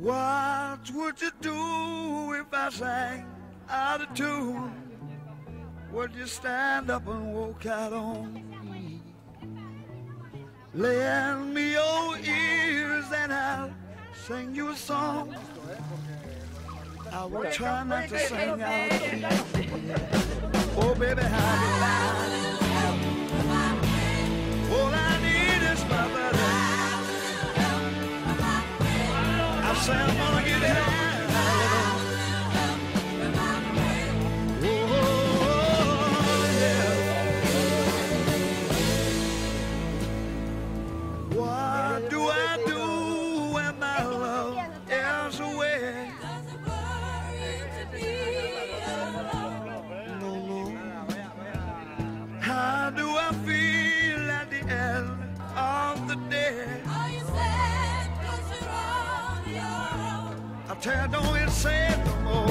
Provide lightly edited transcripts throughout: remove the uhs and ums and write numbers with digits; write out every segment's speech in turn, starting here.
What would you do if I sang out of tune? Would you stand up and walk out on me? Lend me your ears and I'll sing you a song. I will try not to sing out of key. Oh baby, how do I? All I need is my brother. I say I'm gonna get high. Tell don't it say it no more.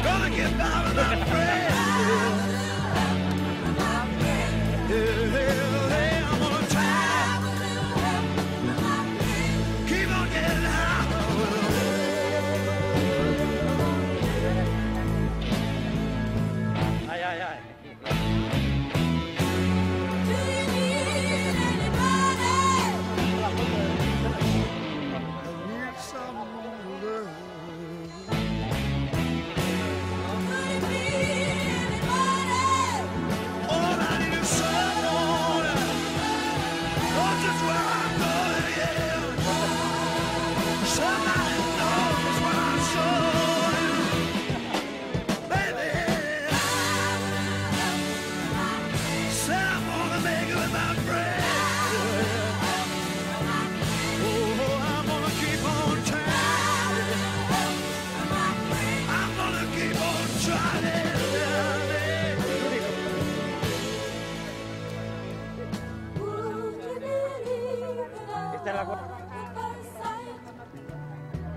Gonna get by without friends. Hey, I'm gonna try. Keep on getting high. Aye, aye, aye.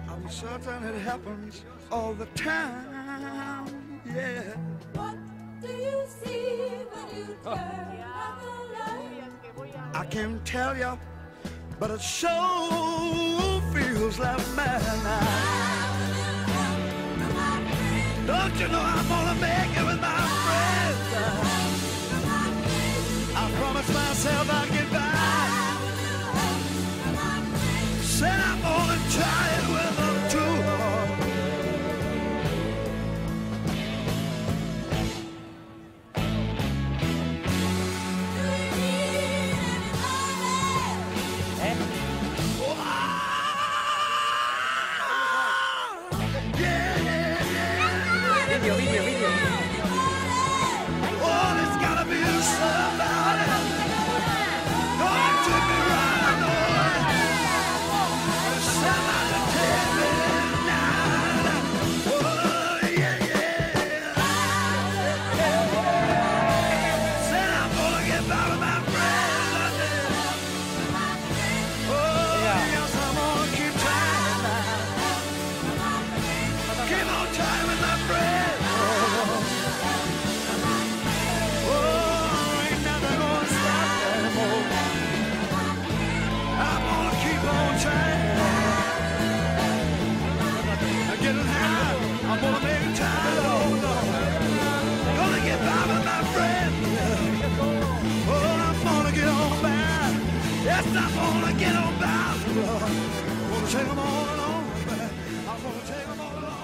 I'm certain it happens all the time, yeah. What do you see when you turn out the light? I can't tell you, but it sure feels like madness. Don't you know I'm gonna make it with my friends? I promised myself I'd get by. Said I'm gonna try it with them too. Video. Oh, there's gotta be somebody going to be right on. Somebody take me now. Oh, yeah. Said I'm gonna get by with my friends. Oh, yes, I'm gonna keep trying now. Keep on trying with my friends. I'm gonna make time, gonna get by with my friends. Oh, I'm gonna get on by. Yes, I'm gonna get on by. I'm gonna take them all along. I'm gonna take them all along.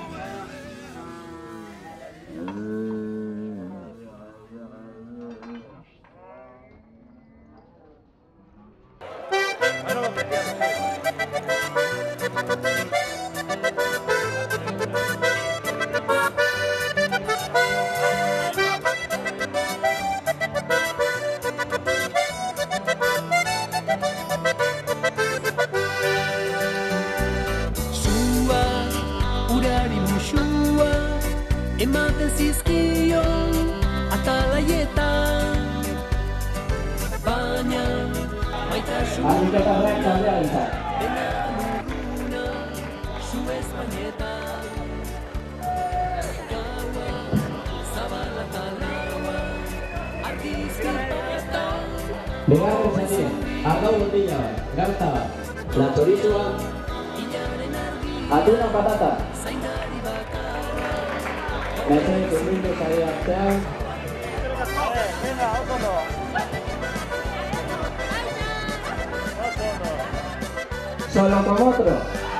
Ematen zizkion atalaietan, baina maitasuna dena lurruna zu ezpainetan. Gaua zabala eta laua argizki batean. Bigarren zatia, argau botila bat, gauza bat. La chorizoa, atuna patata. Mesedez urbildu sare artean. Solo con otro.